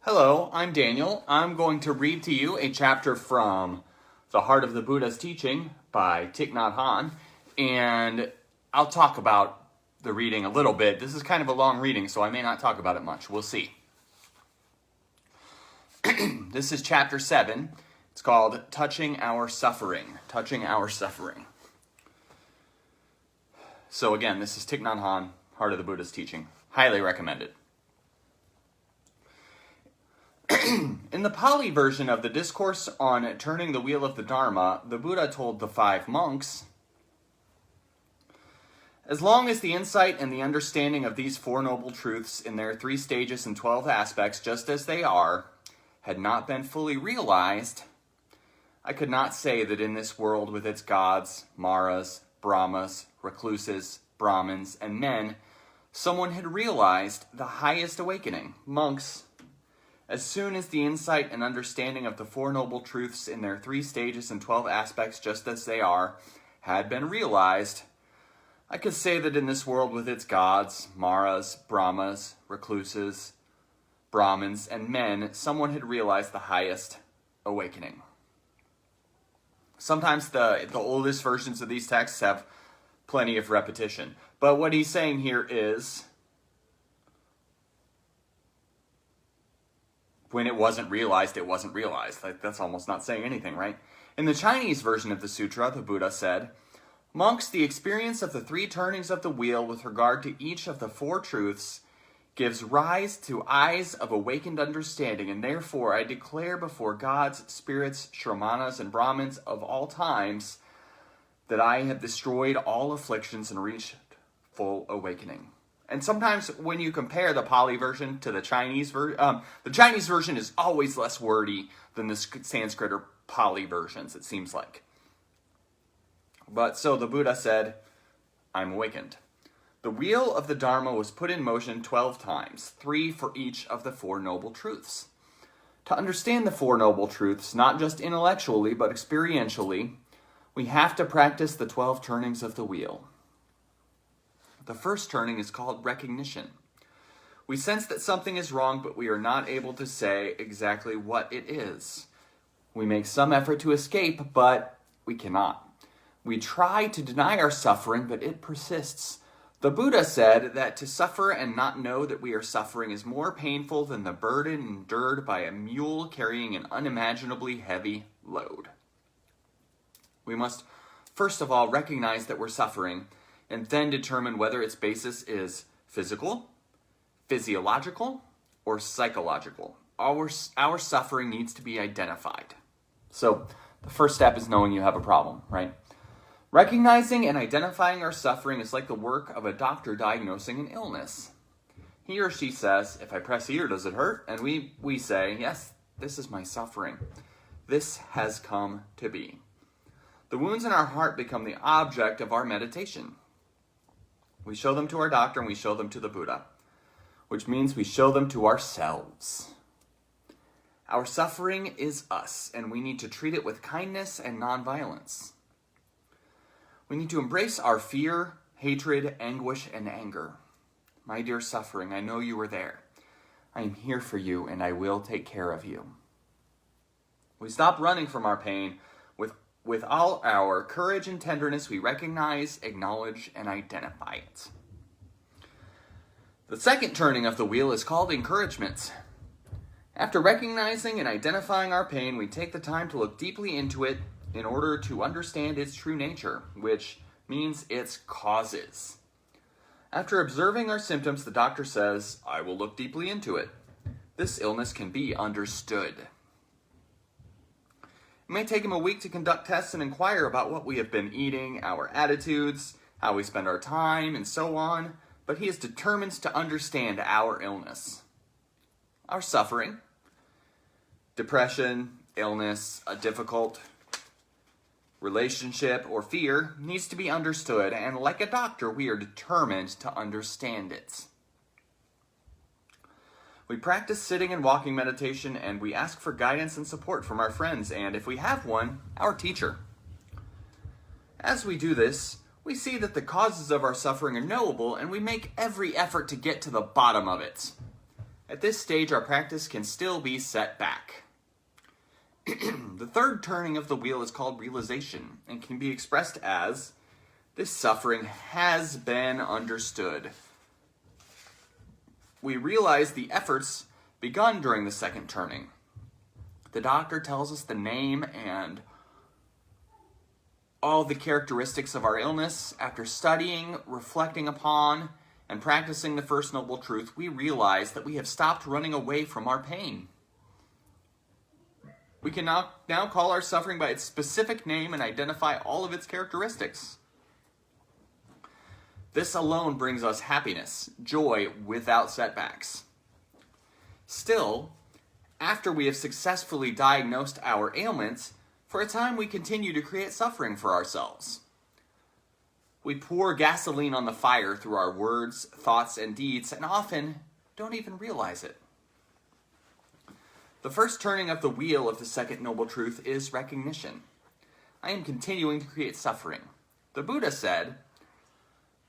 Hello, I'm Daniel. I'm going to read to you a chapter from The Heart of the Buddha's Teaching by Thich Nhat Hanh, and I'll talk about the reading a little bit. This is kind of a long reading, so I may not talk about it much. We'll see. This is chapter 7. It's called Touching Our Suffering. Touching Our Suffering. So again, this is Thich Nhat Hanh, Heart of the Buddha's Teaching. Highly recommended. In the Pali version of the discourse on turning the wheel of the Dharma, the Buddha told the 5 monks, as long as the insight and the understanding of these 4 noble truths in their 3 stages and 12 aspects, just as they are, had not been fully realized, I could not say that in this world with its gods, Maras, Brahmas, recluses, Brahmins, and men, someone had realized the highest awakening. Monks, as soon as the insight and understanding of the 4 noble truths in their 3 stages and 12 aspects, just as they are, had been realized, I could say that in this world with its gods, Maras, Brahmas, recluses, Brahmins, and men, someone had realized the highest awakening. Sometimes the oldest versions of these texts have plenty of repetition. But what he's saying here is, when it wasn't realized, it wasn't realized. That's almost not saying anything, right? In the Chinese version of the sutra, the Buddha said, monks, the experience of the 3 turnings of the wheel with regard to each of the 4 truths gives rise to eyes of awakened understanding, and therefore I declare before gods, spirits, Shramanas, and Brahmins of all times that I have destroyed all afflictions and reached full awakening. And sometimes when you compare the Pali version to the Chinese version, the Chinese version is always less wordy than the Sanskrit or Pali versions, it seems like. But so the Buddha said, I'm awakened. The wheel of the Dharma was put in motion 12 times, 3 for each of the 4 noble truths. To understand the 4 noble truths, not just intellectually, but experientially, we have to practice the 12 turnings of the wheel. The first turning is called recognition. We sense that something is wrong, but we are not able to say exactly what it is. We make some effort to escape, but we cannot. We try to deny our suffering, but it persists. The Buddha said that to suffer and not know that we are suffering is more painful than the burden endured by a mule carrying an unimaginably heavy load. We must, first of all, recognize that we're suffering, and then determine whether its basis is physical, physiological, or psychological. Our suffering needs to be identified. So the first step is knowing you have a problem, right? Recognizing and identifying our suffering is like the work of a doctor diagnosing an illness. He or she says, if I press here, does it hurt? And we say, yes, this is my suffering. This has come to be. The wounds in our heart become the object of our meditation. We show them to our doctor and we show them to the Buddha, which means we show them to ourselves. Our suffering is us, and we need to treat it with kindness and nonviolence. We need to embrace our fear, hatred, anguish, and anger. My dear suffering, I know you are there. I am here for you, and I will take care of you. We stop running from our pain. With all our courage and tenderness, we recognize, acknowledge, and identify it. The second turning of the wheel is called encouragement. After recognizing and identifying our pain, we take the time to look deeply into it in order to understand its true nature, which means its causes. After observing our symptoms, the doctor says, I will look deeply into it. This illness can be understood. It may take him a week to conduct tests and inquire about what we have been eating, our attitudes, how we spend our time, and so on, but he is determined to understand our illness, our suffering, depression, illness, a difficult relationship, or fear needs to be understood, and like a doctor, we are determined to understand it. We practice sitting and walking meditation, and we ask for guidance and support from our friends, and if we have one, our teacher. As we do this, we see that the causes of our suffering are knowable, and we make every effort to get to the bottom of it. At this stage, our practice can still be set back. The third turning of the wheel is called realization and can be expressed as, this suffering has been understood. We realize the efforts begun during the second turning. The doctor tells us the name and all the characteristics of our illness. After studying, reflecting upon, and practicing the First Noble Truth, we realize that we have stopped running away from our pain. We can now call our suffering by its specific name and identify all of its characteristics. This alone brings us happiness, joy without setbacks. Still, after we have successfully diagnosed our ailments, for a time we continue to create suffering for ourselves. We pour gasoline on the fire through our words, thoughts, and deeds, and often don't even realize it. The first turning of the wheel of the Second Noble Truth is recognition. I am continuing to create suffering. The Buddha said,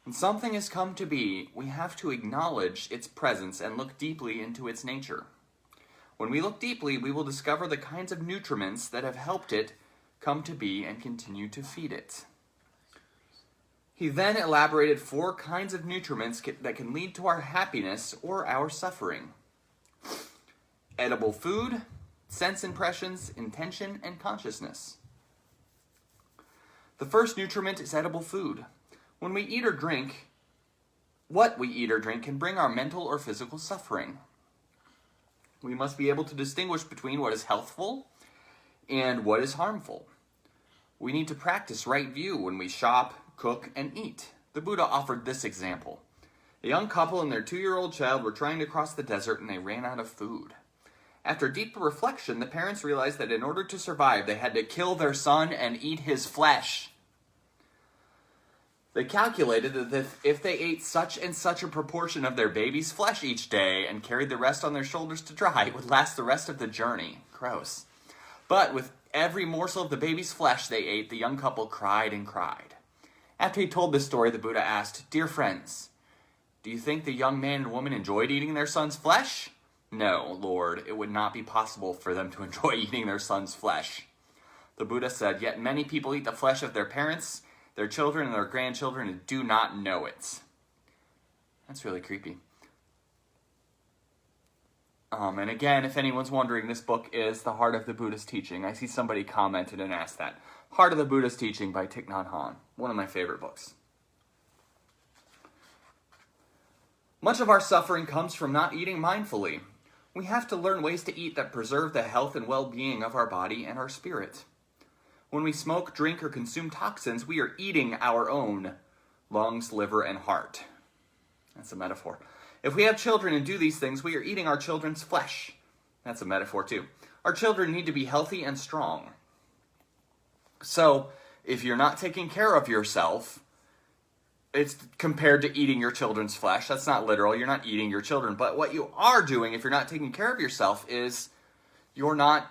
when something has come to be, we have to acknowledge its presence and look deeply into its nature. When we look deeply, we will discover the kinds of nutriments that have helped it come to be and continue to feed it. He then elaborated 4 kinds of nutriments that can lead to our happiness or our suffering. Edible food, sense impressions, intention, and consciousness. The first nutriment is edible food. When we eat or drink, what we eat or drink can bring our mental or physical suffering. We must be able to distinguish between what is healthful and what is harmful. We need to practice right view when we shop, cook, and eat. The Buddha offered this example. A young couple and their 2-year-old child were trying to cross the desert and they ran out of food. After deep reflection, the parents realized that in order to survive, they had to kill their son and eat his flesh. They calculated that if they ate such and such a proportion of their baby's flesh each day and carried the rest on their shoulders to dry, it would last the rest of the journey. Gross. But with every morsel of the baby's flesh they ate, the young couple cried and cried. After he told this story, the Buddha asked, "Dear friends, do you think the young man and woman enjoyed eating their son's flesh?" "No, Lord, it would not be possible for them to enjoy eating their son's flesh." The Buddha said, "Yet many people eat the flesh of their parents, their children, and their grandchildren and do not know it." That's really creepy. And again, if anyone's wondering, this book is The Heart of the Buddha's Teaching. I see somebody commented and asked that. Heart of the Buddha's Teaching by Thich Nhat Hanh. One of my favorite books. Much of our suffering comes from not eating mindfully. We have to learn ways to eat that preserve the health and well-being of our body and our spirit. When we smoke, drink, or consume toxins, we are eating our own lungs, liver, and heart. That's a metaphor. If we have children and do these things, we are eating our children's flesh. That's a metaphor too. Our children need to be healthy and strong. So, if you're not taking care of yourself, it's compared to eating your children's flesh. That's not literal. You're not eating your children. But what you are doing if you're not taking care of yourself is you're not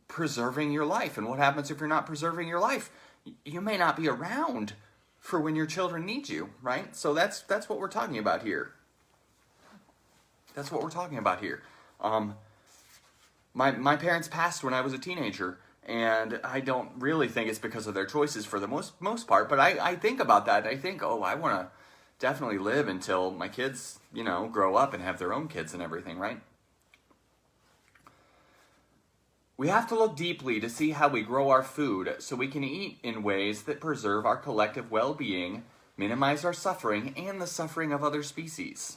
preserving your life. And what happens if you're not preserving your life? You may not be around for when your children need you, right? So that's what we're talking about here. That's what we're talking about here. My parents passed when I was a teenager, and I don't really think it's because of their choices for the most part, but I think about that. I think, I want to definitely live until my kids, grow up and have their own kids and everything, right? We have to look deeply to see how we grow our food so we can eat in ways that preserve our collective well-being, minimize our suffering and the suffering of other species,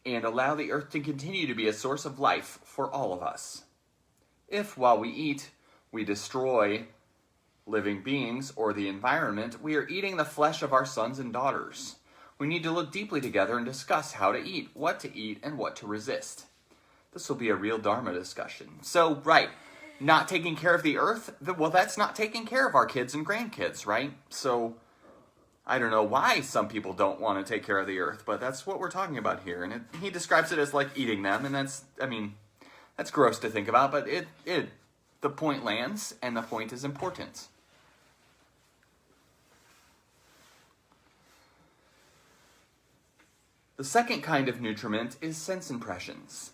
and allow the earth to continue to be a source of life for all of us. If, while we eat, we destroy living beings or the environment, we are eating the flesh of our sons and daughters. We need to look deeply together and discuss how to eat, and what to resist. This will be a real Dharma discussion. So, right, not taking care of the earth, well, that's not taking care of our kids and grandkids, right? So, I don't know why some people don't want to take care of the earth, but that's what we're talking about here. And he describes it as like eating them, and that's gross to think about, but the point lands, and the point is important. The second kind of nutriment is sense impressions.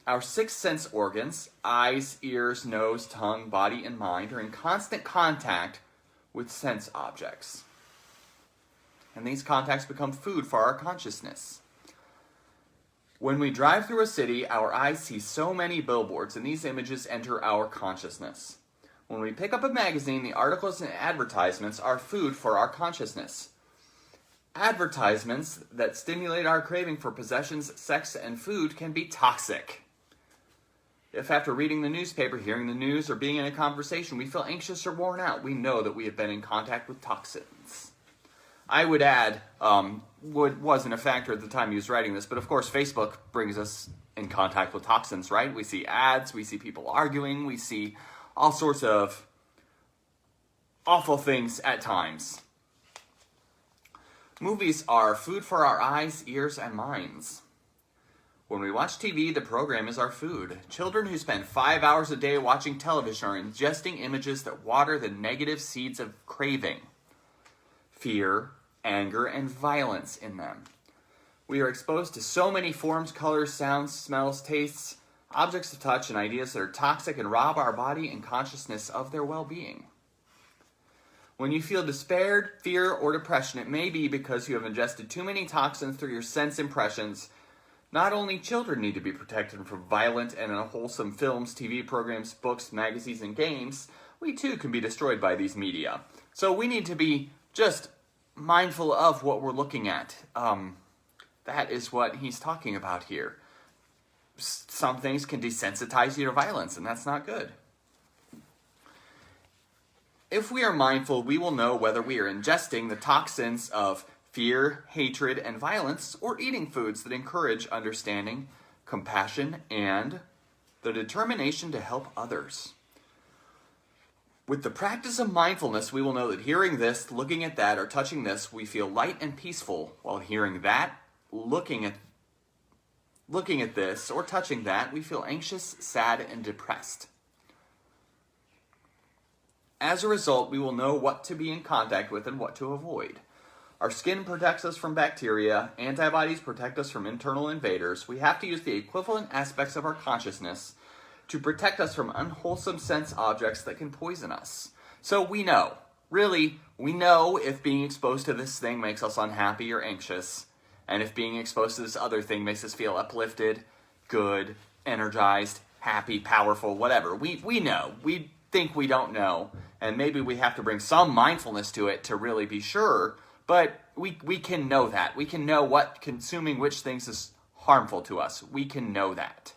Our six sense organs, eyes, ears, nose, tongue, body, and mind, are in constant contact with sense objects. And these contacts become food for our consciousness. When we drive through a city, our eyes see so many billboards, and these images enter our consciousness. When we pick up a magazine, the articles and advertisements are food for our consciousness. Advertisements that stimulate our craving for possessions, sex, and food can be toxic. If after reading the newspaper, hearing the news, or being in a conversation, we feel anxious or worn out, we know that we have been in contact with toxins. I would add, wasn't a factor at the time he was writing this, but of course Facebook brings us in contact with toxins, right? We see ads, we see people arguing, we see all sorts of awful things at times. Movies are food for our eyes, ears, and minds. When we watch TV, the program is our food. Children who spend 5 hours a day watching television are ingesting images that water the negative seeds of craving, fear, anger, and violence in them. We are exposed to so many forms, colors, sounds, smells, tastes, objects of touch, and ideas that are toxic and rob our body and consciousness of their well-being. When you feel despair, fear, or depression, it may be because you have ingested too many toxins through your sense impressions. Not only children need to be protected from violent and unwholesome films, TV programs, books, magazines, and games, we too can be destroyed by these media. So we need to be just mindful of what we're looking at. That is what he's talking about here. Some things can desensitize you to violence, and that's not good. If we are mindful, we will know whether we are ingesting the toxins of fear, hatred, and violence, or eating foods that encourage understanding, compassion, and the determination to help others. With the practice of mindfulness, we will know that hearing this, looking at that, or touching this, we feel light and peaceful, while hearing that, looking at this, or touching that, we feel anxious, sad, and depressed. As a result, we will know what to be in contact with and what to avoid. Our skin protects us from bacteria, antibodies protect us from internal invaders. We have to use the equivalent aspects of our consciousness to protect us from unwholesome sense objects that can poison us. So we know if being exposed to this thing makes us unhappy or anxious, and if being exposed to this other thing makes us feel uplifted, good, energized, happy, powerful, whatever. We know. We think we don't know, and maybe we have to bring some mindfulness to it to really be sure. But we can know that. We can know what consuming which things is harmful to us. We can know that.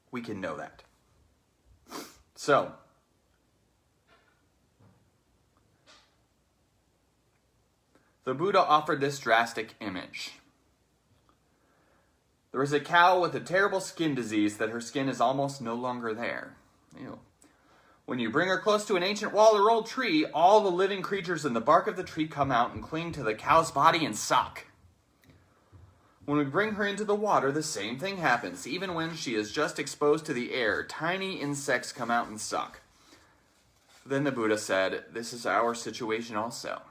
We can know that. So, the Buddha offered this drastic image. There is a cow with a terrible skin disease that her skin is almost no longer there. Ew. When you bring her close to an ancient wall or old tree, all the living creatures in the bark of the tree come out and cling to the cow's body and suck. When we bring her into the water, the same thing happens. Even when she is just exposed to the air, tiny insects come out and suck. Then the Buddha said, this is our situation also.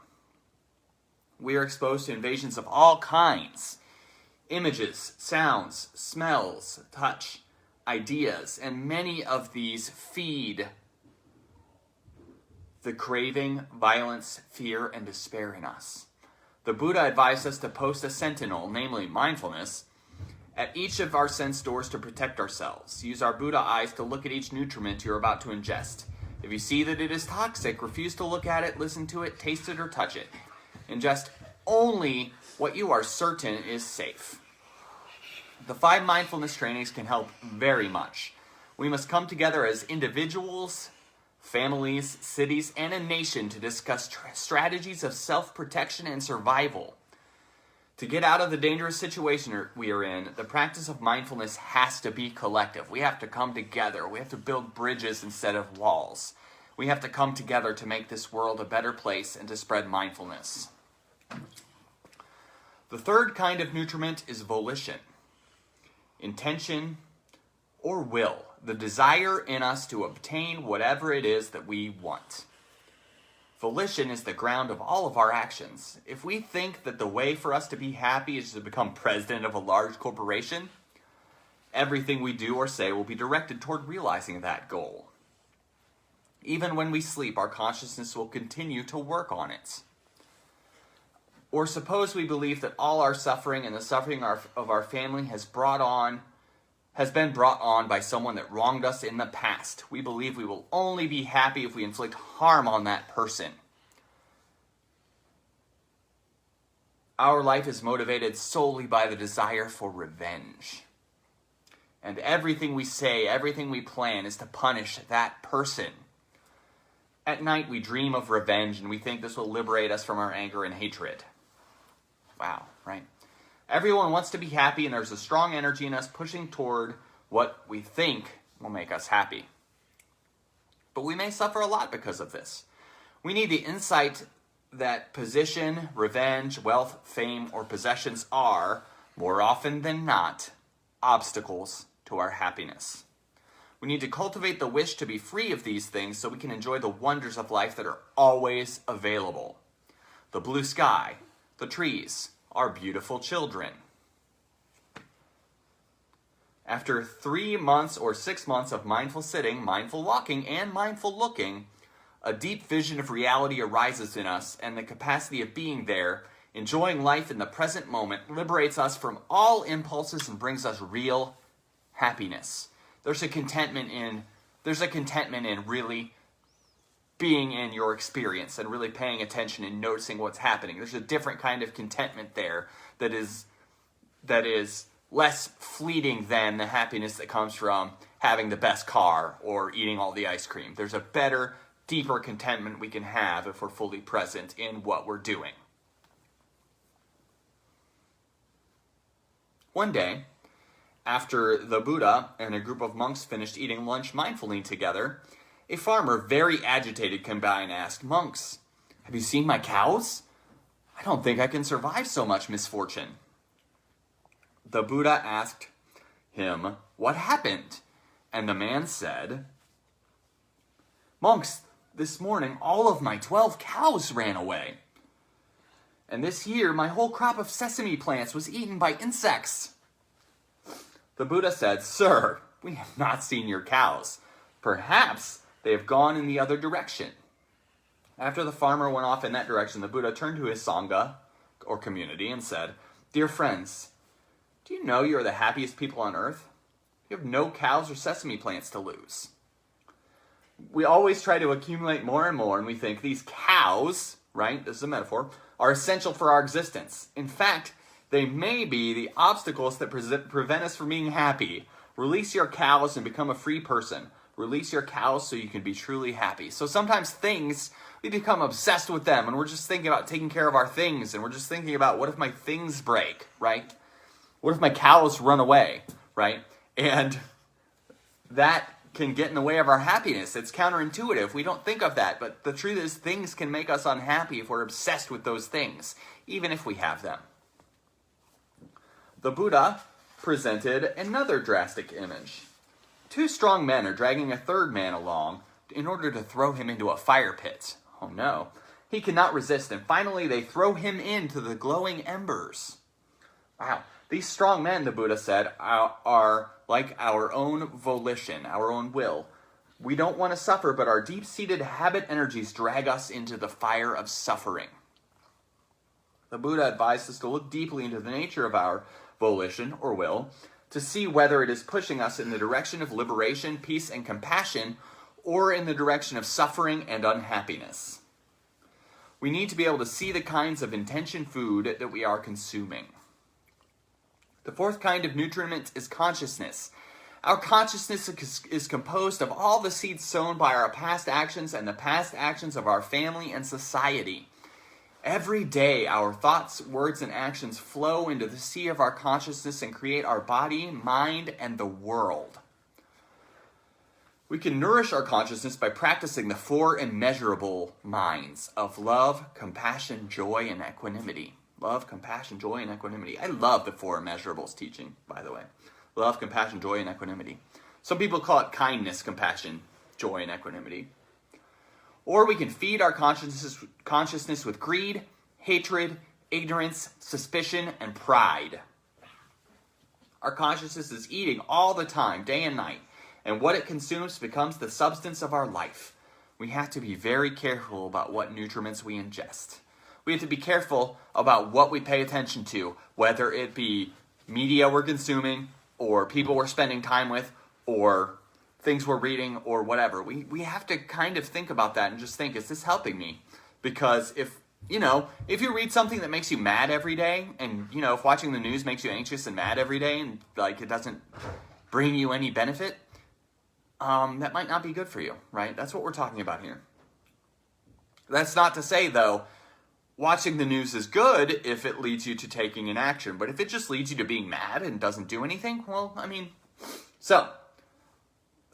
We are exposed to invasions of all kinds. Images, sounds, smells, touch, ideas, and many of these feed the craving, violence, fear, and despair in us. The Buddha advised us to post a sentinel, namely mindfulness, at each of our sense doors to protect ourselves. Use our Buddha eyes to look at each nutriment you're about to ingest. If you see that it is toxic, refuse to look at it, listen to it, taste it, or touch it. Ingest only what you are certain is safe. The 5 mindfulness trainings can help very much. We must come together as individuals, families, cities, and a nation to discuss strategies of self-protection and survival. To get out of the dangerous situation we are in, the practice of mindfulness has to be collective. We have to come together. We have to build bridges instead of walls. We have to come together to make this world a better place and to spread mindfulness. The third kind of nutriment is volition, intention, or will, the desire in us to obtain whatever it is that we want. Volition is the ground of all of our actions. If we think that the way for us to be happy is to become president of a large corporation, everything we do or say will be directed toward realizing that goal. Even when we sleep, our consciousness will continue to work on it. Or suppose we believe that all our suffering and the suffering of our family has been brought on by someone that wronged us in the past. We believe we will only be happy if we inflict harm on that person. Our life is motivated solely by the desire for revenge. And everything we say, everything we plan is to punish that person. At night we dream of revenge and we think this will liberate us from our anger and hatred. Wow, right? Everyone wants to be happy, and there's a strong energy in us pushing toward what we think will make us happy. But we may suffer a lot because of this. We need the insight that position, revenge, wealth, fame, or possessions are, more often than not, obstacles to our happiness. We need to cultivate the wish to be free of these things so we can enjoy the wonders of life that are always available. The blue sky, the trees, our beautiful children. After 3 months or 6 months of mindful sitting, mindful walking, and mindful looking, a deep vision of reality arises in us, and the capacity of being there, enjoying life in the present moment, liberates us from all impulses and brings us real happiness. There's a contentment in really being in your experience and really paying attention and noticing what's happening. There's a different kind of contentment there that is less fleeting than the happiness that comes from having the best car or eating all the ice cream. There's a better, deeper contentment we can have if we're fully present in what we're doing. One day, after the Buddha and a group of monks finished eating lunch mindfully together, a farmer, very agitated, came by and asked, "Monks, have you seen my cows? I don't think I can survive so much misfortune." The Buddha asked him, "What happened?" And the man said, "Monks, this morning all of my 12 cows ran away. And this year my whole crop of sesame plants was eaten by insects." The Buddha said, "Sir, we have not seen your cows. Perhaps they have gone in the other direction." After the farmer went off in that direction, the Buddha turned to his Sangha, or community, and said, "Dear friends, do you know you are the happiest people on earth? You have no cows or sesame plants to lose. We always try to accumulate more and more, and we think these cows," right, this is a metaphor, "are essential for our existence. In fact, they may be the obstacles that prevent us from being happy. Release your cows and become a free person. Release your cows so you can be truly happy." So sometimes things, we become obsessed with them, and we're just thinking about taking care of our things, and we're just thinking about, what if my things break, right? What if my cows run away, right? And that can get in the way of our happiness. It's counterintuitive. We don't think of that, but the truth is things can make us unhappy if we're obsessed with those things, even if we have them. The Buddha presented another drastic image. 2 strong men are dragging a third man along in order to throw him into a fire pit. Oh no. He cannot resist, and finally they throw him into the glowing embers. Wow. These strong men, the Buddha said, are like our own volition, our own will. We don't want to suffer, but our deep-seated habit energies drag us into the fire of suffering. The Buddha advised us to look deeply into the nature of our volition, or will, to see whether it is pushing us in the direction of liberation, peace, and compassion, or in the direction of suffering and unhappiness. We need to be able to see the kinds of intention food that we are consuming. The 4th kind of nutriment is consciousness. Our consciousness is composed of all the seeds sown by our past actions and the past actions of our family and society. Every day, our thoughts, words, and actions flow into the sea of our consciousness and create our body, mind, and the world. We can nourish our consciousness by practicing the 4 immeasurable minds of love, compassion, joy, and equanimity. Love, compassion, joy, and equanimity. I love the 4 immeasurables teaching, by the way. Love, compassion, joy, and equanimity. Some people call it kindness, compassion, joy, and equanimity. Or we can feed our consciousness with greed, hatred, ignorance, suspicion, and pride. Our consciousness is eating all the time, day and night, and what it consumes becomes the substance of our life. We have to be very careful about what nutriments we ingest. We have to be careful about what we pay attention to, whether it be media we're consuming, or people we're spending time with, or things we're reading, or whatever. We have to kind of think about that and just think, is this helping me? Because if you read something that makes you mad every day, and, if watching the news makes you anxious and mad every day, and, it doesn't bring you any benefit, that might not be good for you, right? That's what we're talking about here. That's not to say, though, watching the news is good if it leads you to taking an action. But if it just leads you to being mad and doesn't do anything, so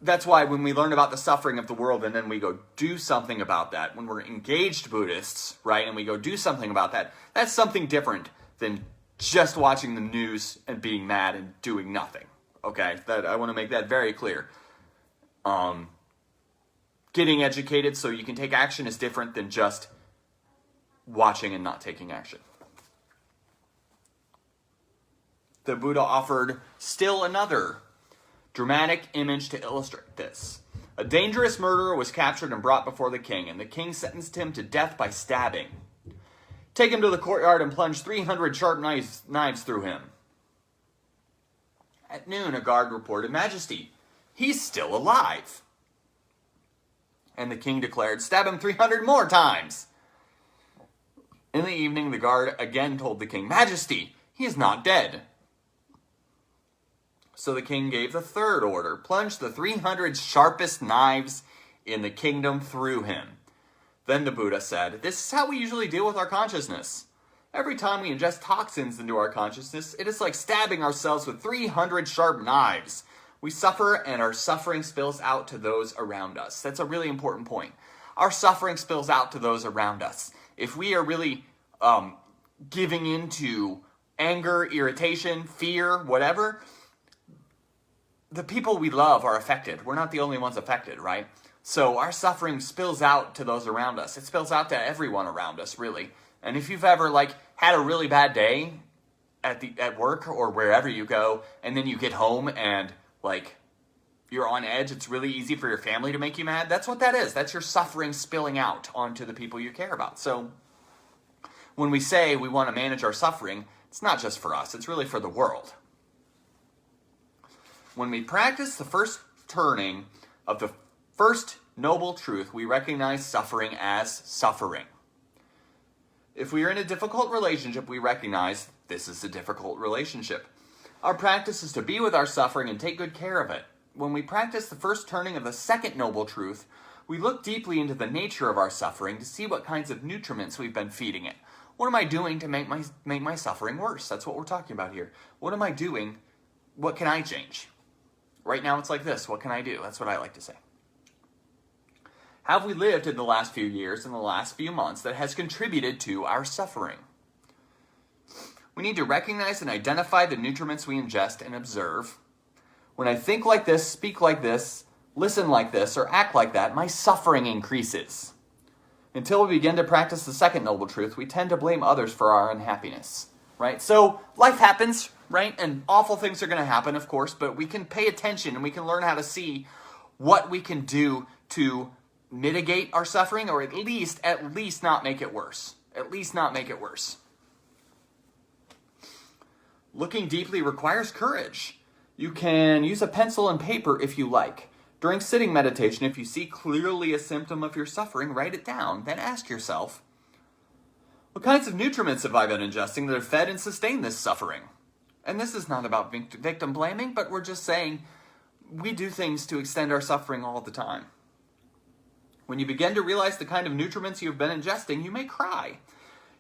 that's why when we learn about the suffering of the world and then we go do something about that, when we're engaged Buddhists, right, and we go do something about that, that's something different than just watching the news and being mad and doing nothing. Okay, I want to make that very clear. Getting educated so you can take action is different than just watching and not taking action. The Buddha offered still another dramatic image to illustrate this. A dangerous murderer was captured and brought before the king, and the king sentenced him to death by stabbing. Take him to the courtyard and plunge 300 sharp knives through him. At noon, a guard reported, "Majesty, he's still alive." And the king declared, "Stab him 300 more times." In the evening, the guard again told the king, "Majesty, he is not dead." So the king gave the third order, "Plunge the 300 sharpest knives in the kingdom through him." Then the Buddha said, "This is how we usually deal with our consciousness. Every time we ingest toxins into our consciousness, it is like stabbing ourselves with 300 sharp knives. We suffer, and our suffering spills out to those around us." That's a really important point. Our suffering spills out to those around us. If we are really giving into anger, irritation, fear, whatever, the people we love are affected. We're not the only ones affected, right? So our suffering spills out to those around us. It spills out to everyone around us, really. And if you've ever had a really bad day at work or wherever you go, and then you get home and you're on edge, it's really easy for your family to make you mad. That's what that is. That's your suffering spilling out onto the people you care about. So when we say we want to manage our suffering, it's not just for us. It's really for the world. When we practice the first turning of the first noble truth, we recognize suffering as suffering. If we are in a difficult relationship, we recognize this is a difficult relationship. Our practice is to be with our suffering and take good care of it. When we practice the first turning of the second noble truth, we look deeply into the nature of our suffering to see what kinds of nutriments we've been feeding it. What am I doing to make my suffering worse? That's what we're talking about here. What am I doing? What can I change? Right now it's like this. What can I do? That's what I like to say. Have we lived in the last few years, in the last few months, that has contributed to our suffering? We need to recognize and identify the nutriments we ingest and observe. When I think like this, speak like this, listen like this, or act like that, my suffering increases. Until we begin to practice the second noble truth, we tend to blame others for our unhappiness, right? So life happens, right? And awful things are going to happen, of course, but we can pay attention and we can learn how to see what we can do to mitigate our suffering, or at least not make it worse. At least not make it worse. Looking deeply requires courage. You can use a pencil and paper if you like. During sitting meditation, if you see clearly a symptom of your suffering, write it down. Then ask yourself, what kinds of nutriments have I been ingesting that have fed and sustained this suffering? And this is not about victim blaming, but we're just saying we do things to extend our suffering all the time. When you begin to realize the kind of nutriments you've been ingesting, you may cry.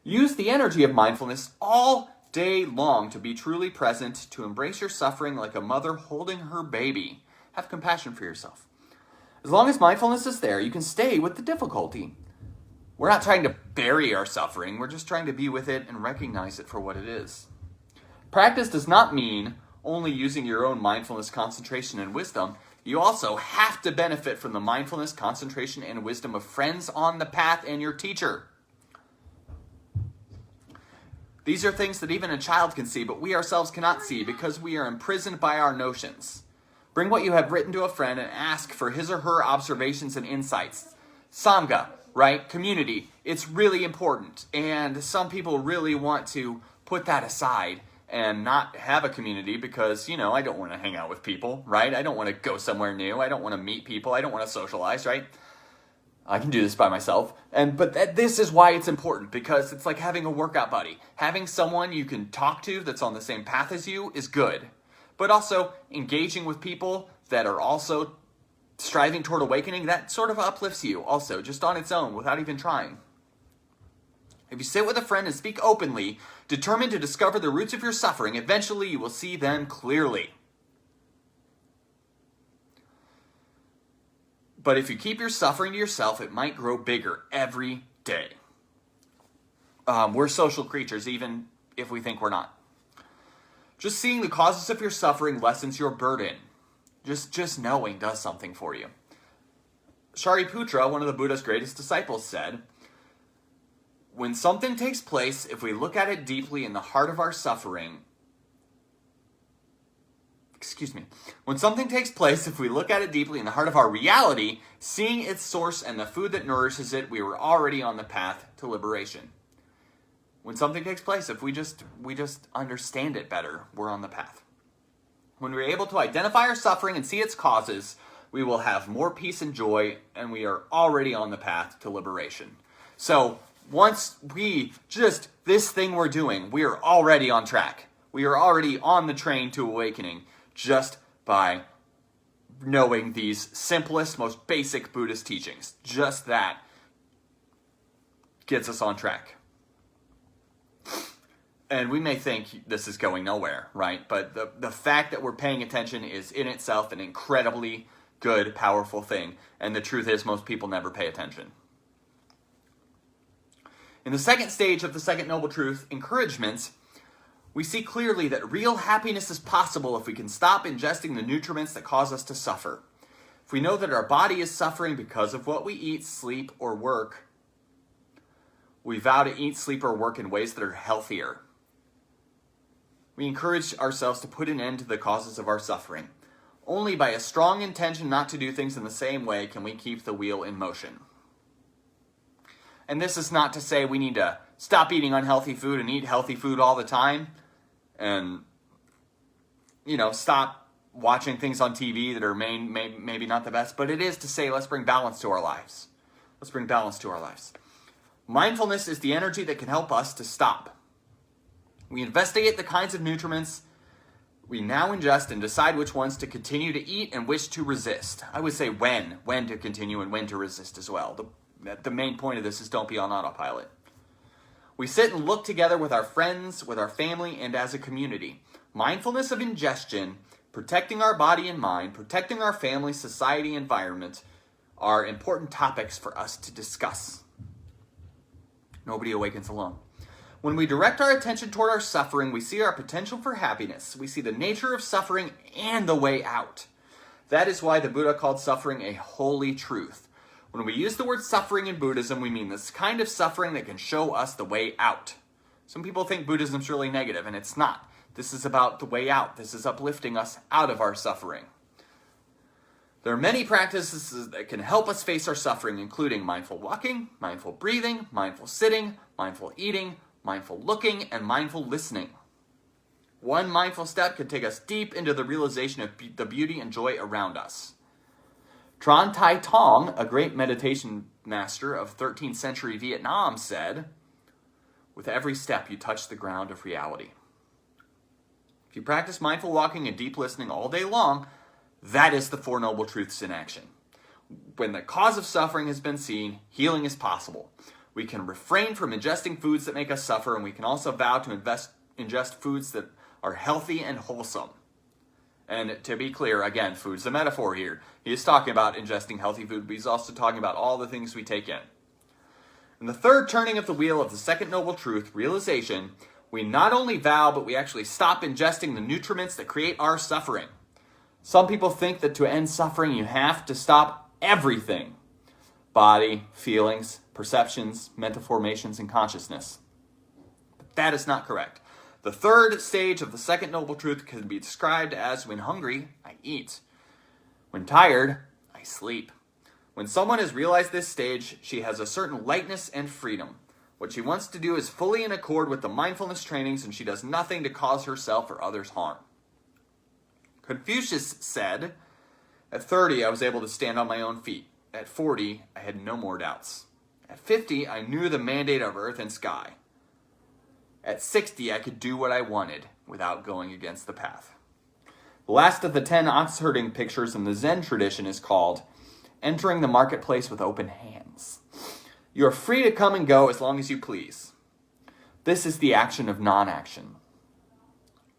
Use the energy of mindfulness all day long to be truly present, to embrace your suffering like a mother holding her baby. Have compassion for yourself. As long as mindfulness is there, you can stay with the difficulty. We're not trying to bury our suffering. We're just trying to be with it and recognize it for what it is. Practice does not mean only using your own mindfulness, concentration, and wisdom. You also have to benefit from the mindfulness, concentration, and wisdom of friends on the path and your teacher. These are things that even a child can see, but we ourselves cannot see because we are imprisoned by our notions. Bring what you have written to a friend and ask for his or her observations and insights. Sangha, right? Community. It's really important. And some people really want to put that aside and not have a community because, I don't want to hang out with people, right? I don't want to go somewhere new. I don't want to meet people. I don't want to socialize, right? I can do this by myself. But this is why it's important, because it's like having a workout buddy. Having someone you can talk to that's on the same path as you is good. But also engaging with people that are also striving toward awakening, that sort of uplifts you also, just on its own, without even trying. If you sit with a friend and speak openly, determined to discover the roots of your suffering, eventually you will see them clearly. But if you keep your suffering to yourself, it might grow bigger every day. We're social creatures, even if we think we're not. Just seeing the causes of your suffering lessens your burden. Just knowing does something for you. Shariputra, one of the Buddha's greatest disciples, said, when something takes place, if we look at it deeply in the heart of our suffering, when something takes place, if we look at it deeply in the heart of our reality, seeing its source and the food that nourishes it, we were already on the path to liberation. When something takes place, if we just understand it better, we're on the path. When we're able to identify our suffering and see its causes, we will have more peace and joy, and we are already on the path to liberation. So once this thing we're doing, we are already on track. We are already on the train to awakening just by knowing these simplest, most basic Buddhist teachings. Just that gets us on track. And we may think this is going nowhere, right? But the fact that we're paying attention is in itself an incredibly good, powerful thing. And the truth is, most people never pay attention. In the second stage of the Second Noble Truth, encouragements, we see clearly that real happiness is possible if we can stop ingesting the nutriments that cause us to suffer. If we know that our body is suffering because of what we eat, sleep, or work, we vow to eat, sleep, or work in ways that are healthier. We encourage ourselves to put an end to the causes of our suffering. Only by a strong intention not to do things in the same way can we keep the wheel in motion. And this is not to say we need to stop eating unhealthy food and eat healthy food all the time. And, stop watching things on TV that are maybe not the best. But it is to say, let's bring balance to our lives. Let's bring balance to our lives. Mindfulness is the energy that can help us to stop. We investigate the kinds of nutriments we now ingest and decide which ones to continue to eat and which to resist. I would say when to continue and when to resist as well. The main point of this is don't be on autopilot. We sit and look together with our friends, with our family, and as a community. Mindfulness of ingestion, protecting our body and mind, protecting our family, society, environment are important topics for us to discuss. Nobody awakens alone. When we direct our attention toward our suffering, we see our potential for happiness. We see the nature of suffering and the way out. That is why the Buddha called suffering a holy truth. When we use the word suffering in Buddhism, we mean this kind of suffering that can show us the way out. Some people think Buddhism's really negative, and it's not. This is about the way out. This is uplifting us out of our suffering. There are many practices that can help us face our suffering, including mindful walking, mindful breathing, mindful sitting, mindful eating, mindful looking, and mindful listening. One mindful step can take us deep into the realization of the beauty and joy around us. Tran Tai Tong, a great meditation master of 13th century Vietnam, said, "With every step you touch the ground of reality." If you practice mindful walking and deep listening all day long, that is the Four Noble Truths in action. When the cause of suffering has been seen, healing is possible. We can refrain from ingesting foods that make us suffer, and we can also vow to ingest foods that are healthy and wholesome. And to be clear, again, food's a metaphor here. He is talking about ingesting healthy food, but he's also talking about all the things we take in. In the third turning of the wheel of the Second Noble Truth, realization, we not only vow, but we actually stop ingesting the nutriments that create our suffering. Some people think that to end suffering, you have to stop everything. Body, feelings, perceptions, mental formations, and consciousness. But that is not correct. The third stage of the second noble truth can be described as when hungry, I eat. When tired, I sleep. When someone has realized this stage, she has a certain lightness and freedom. What she wants to do is fully in accord with the mindfulness trainings, and she does nothing to cause herself or others harm. Confucius said, at 30, I was able to stand on my own feet. At 40, I had no more doubts. At 50, I knew the mandate of earth and sky. At 60, I could do what I wanted without going against the path. The last of the 10 ox herding pictures in the Zen tradition is called Entering the Marketplace with Open Hands. You are free to come and go as long as you please. This is the action of non-action.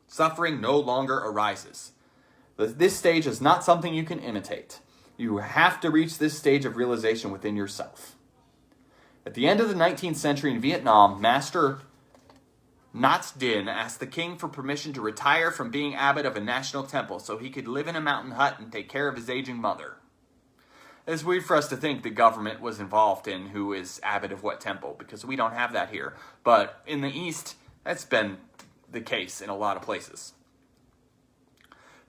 Suffering no longer arises. This stage is not something you can imitate. You have to reach this stage of realization within yourself. At the end of the 19th century in Vietnam, Master Ngoc Dinh asked the king for permission to retire from being abbot of a national temple so he could live in a mountain hut and take care of his aging mother. It's weird for us to think the government was involved in who is abbot of what temple, because we don't have that here. But in the East, that's been the case in a lot of places.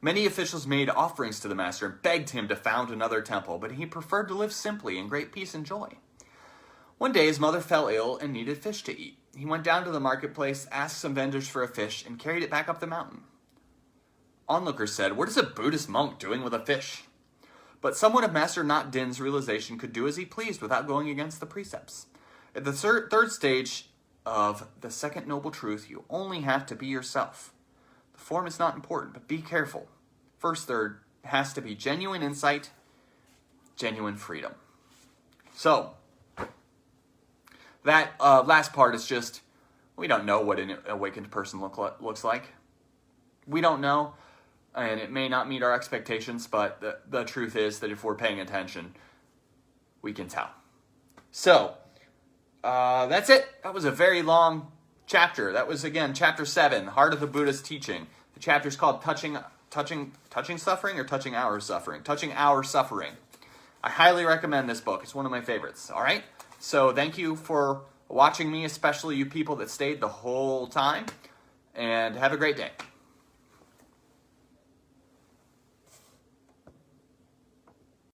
Many officials made offerings to the master and begged him to found another temple, but he preferred to live simply in great peace and joy. One day his mother fell ill and needed fish to eat. He went down to the marketplace, asked some vendors for a fish, and carried it back up the mountain. Onlookers said, "What is a Buddhist monk doing with a fish?" But someone of Master Ngoc Dinh's realization could do as he pleased without going against the precepts. At the third stage of the second noble truth, you only have to be yourself. The form is not important, but be careful. First third has to be genuine insight, genuine freedom. So, that last part is just, we don't know what an awakened person looks like. We don't know, and it may not meet our expectations, but the truth is that if we're paying attention, we can tell. So, that's it. That was a very long chapter. That was, again, chapter 7, Heart of the Buddha's Teaching. The chapter is called Touching Suffering or Touching Our Suffering? Touching Our Suffering. I highly recommend this book. It's one of my favorites. All right? So thank you for watching me, especially you people that stayed the whole time. And have a great day.